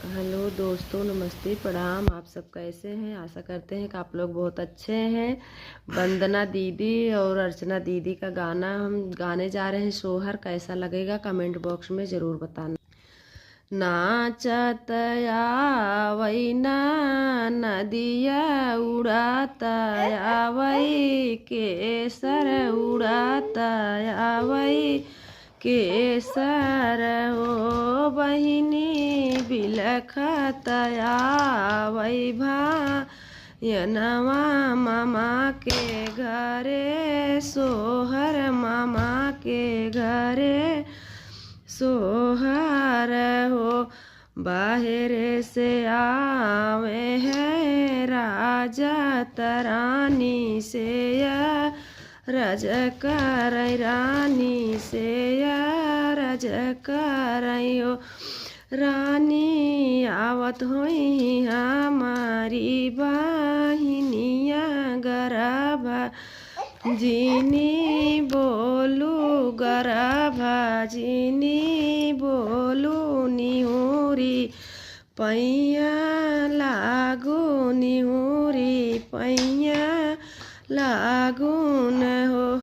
Hello दोस्तों, नमस्ते, प्रणाम। आप सब कैसे हैं? आशा करते हैं कि आप लोग बहुत अच्छे हैं। वंदना दीदी और अर्चना दीदी का गाना हम गाने जा रहे हैं सोहर। कैसा लगेगा कमेंट बॉक्स में ज़रूर बताना। नाचत आवै ना नदिया उड़ात आवै केसर उड़ात आवै केसर हो बहिनी बिलखत आवै भायनवा मामा के घरे सोहर मामा के घरे सोहर हो। बाहर से आवे है राजा तरानी से या रज कर रानी से या रज करयो। रानी आवत होई हमारी बहिनिया गरभा जिनी बोलू गरभा जिनी बोलू निहुरी पैया लागू निहुरी पैया लागू